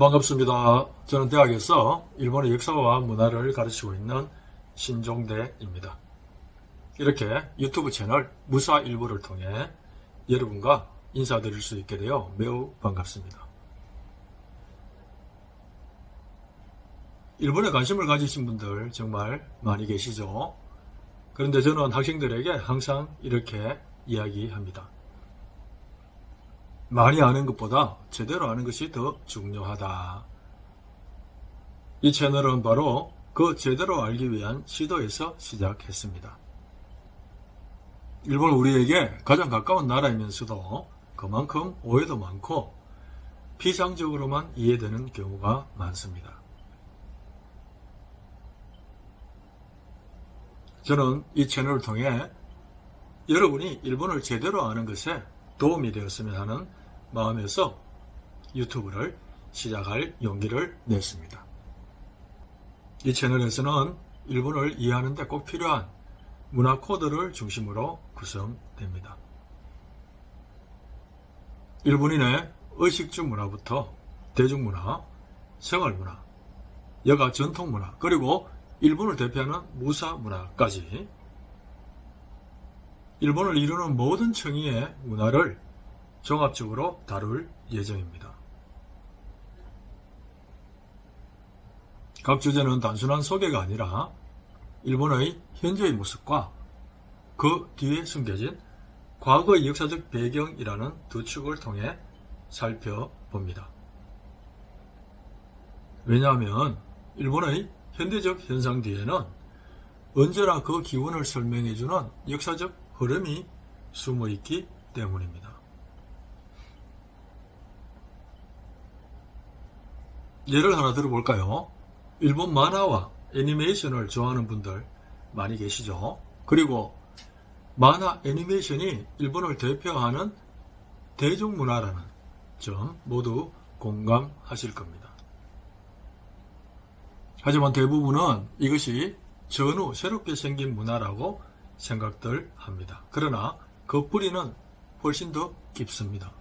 반갑습니다. 저는 대학에서 일본의 역사와 문화를 가르치고 있는 신종대입니다. 이렇게 유튜브 채널 무사일보를 통해 여러분과 인사드릴 수 있게 되어 매우 반갑습니다. 일본에 관심을 가지신 분들 정말 많이 계시죠? 그런데 저는 학생들에게 항상 이렇게 이야기합니다. 많이 아는 것보다 제대로 아는 것이 더 중요하다. 이 채널은 바로 그 제대로 알기 위한 시도에서 시작했습니다. 일본은 우리에게 가장 가까운 나라이면서도 그만큼 오해도 많고 피상적으로만 이해되는 경우가 많습니다. 저는 이 채널을 통해 여러분이 일본을 제대로 아는 것에 도움이 되었으면 하는 마음에서 유튜브를 시작할 용기를 냈습니다. 이 채널에서는 일본을 이해하는 데 꼭 필요한 문화 코드를 중심으로 구성됩니다. 일본인의 의식주 문화부터 대중문화, 생활문화, 여가 전통문화, 그리고 일본을 대표하는 무사문화까지 일본을 이루는 모든 층위의 문화를 종합적으로 다룰 예정입니다. 각 주제는 단순한 소개가 아니라 일본의 현재의 모습과 그 뒤에 숨겨진 과거의 역사적 배경이라는 두 축을 통해 살펴봅니다. 왜냐하면 일본의 현대적 현상 뒤에는 언제나 그 기원을 설명해주는 역사적 흐름이 숨어있기 때문입니다. 예를 하나 들어볼까요? 일본 만화와 애니메이션을 좋아하는 분들 많이 계시죠? 그리고 만화 애니메이션이 일본을 대표하는 대중문화라는 점 모두 공감하실 겁니다. 하지만 대부분은 이것이 전후 새롭게 생긴 문화라고 생각들 합니다. 그러나 그 뿌리는 훨씬 더 깊습니다.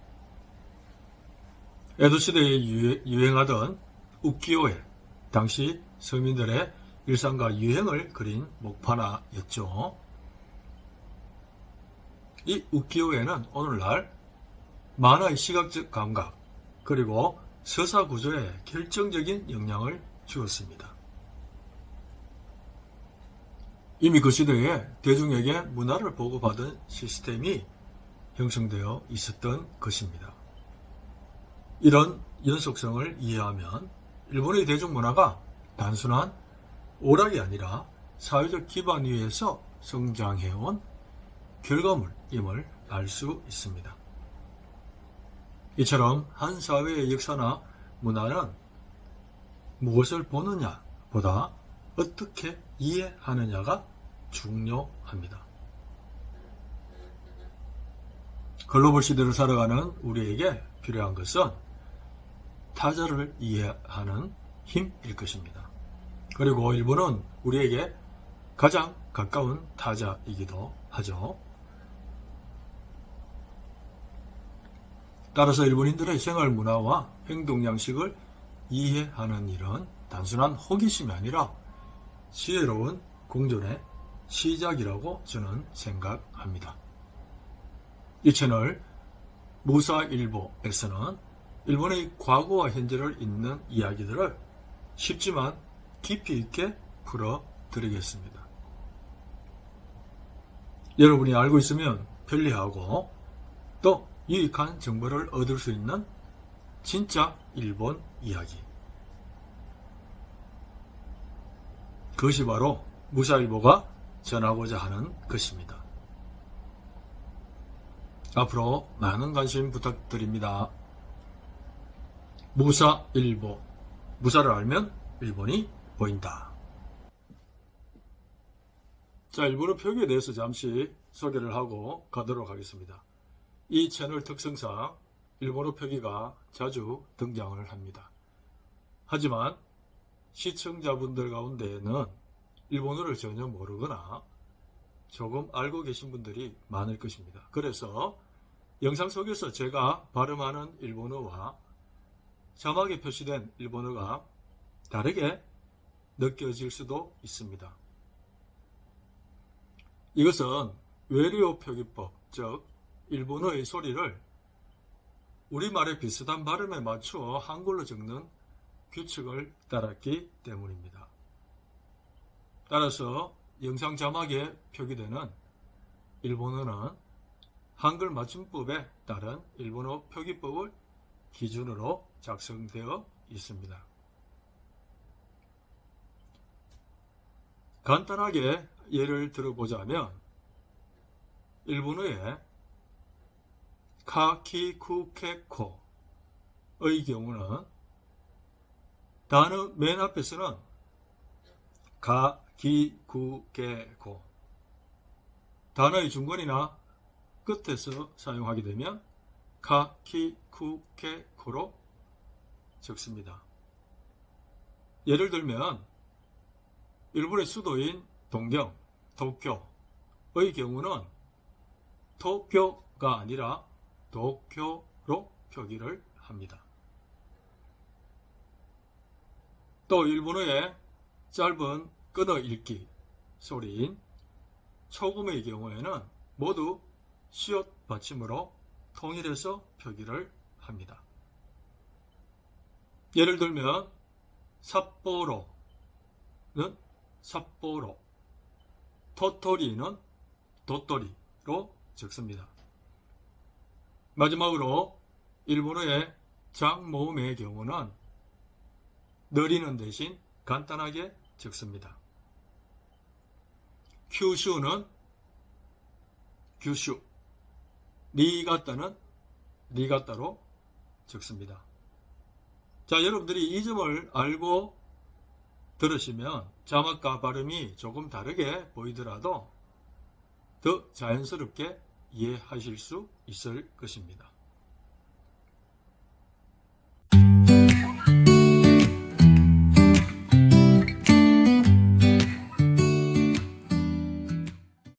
에도시대에 유행하던 우키요에 당시 서민들의 일상과 유행을 그린 목판화였죠. 이 우키요에는 오늘날 만화의 시각적 감각 그리고 서사 구조에 결정적인 영향을 주었습니다. 이미 그 시대에 대중에게 문화를 보고받은 시스템이 형성되어 있었던 것입니다. 이런 연속성을 이해하면 일본의 대중문화가 단순한 오락이 아니라 사회적 기반 위에서 성장해온 결과물임을 알 수 있습니다. 이처럼 한 사회의 역사나 문화는 무엇을 보느냐보다 어떻게 이해하느냐가 중요합니다. 글로벌 시대를 살아가는 우리에게 필요한 것은 타자를 이해하는 힘일 것입니다. 그리고 일본은 우리에게 가장 가까운 타자이기도 하죠. 따라서 일본인들의 생활 문화와 행동 양식을 이해하는 일은 단순한 호기심이 아니라 지혜로운 공존의 시작이라고 저는 생각합니다. 이 채널 무사일보에서는 일본의 과거와 현재를 잇는 이야기들을 쉽지만 깊이 있게 풀어드리겠습니다. 여러분이 알고 있으면 편리하고 또 유익한 정보를 얻을 수 있는 진짜 일본 이야기. 그것이 바로 무사일보가 전하고자 하는 것입니다. 앞으로 많은 관심 부탁드립니다. 무사일보. 무사를 알면 일본이 보인다. 자, 일본어 표기에 대해서 잠시 소개를 하고 가도록 하겠습니다. 이 채널 특성상 일본어 표기가 자주 등장을 합니다. 하지만 시청자분들 가운데에는 일본어를 전혀 모르거나 조금 알고 계신 분들이 많을 것입니다. 그래서 영상 속에서 제가 발음하는 일본어와 자막에 표시된 일본어가 다르게 느껴질 수도 있습니다. 이것은 외래어 표기법, 즉 일본어의 소리를 우리말의 비슷한 발음에 맞추어 한글로 적는 규칙을 따랐기 때문입니다. 따라서 영상 자막에 표기되는 일본어는 한글 맞춤법에 따른 일본어 표기법을 기준으로 작성되어 있습니다. 간단하게 예를 들어보자면 일본어의 카키쿠케코의 경우는 단어 맨 앞에서는 가기쿠게코, 단어의 중간이나 끝에서 사용하게 되면 가키쿠게코로 적습니다. 예를 들면 일본의 수도인 동경, 도쿄의 경우는 도쿄가 아니라 도쿄로 표기를 합니다. 또 일본어의 짧은 끊어 읽기 소리인 초금의 경우에는 모두 시옷 받침으로 통일해서 표기를 합니다. 예를 들면 삿포로는 삿포로, 토토리는 도토리로 적습니다. 마지막으로 일본어의 장모음의 경우는 느리는 대신 간단하게 적습니다. 큐슈는 규슈, 니가따는 니가따로 적습니다. 자, 여러분들이 이 점을 알고 들으시면 자막과 발음이 조금 다르게 보이더라도 더 자연스럽게 이해하실 수 있을 것입니다.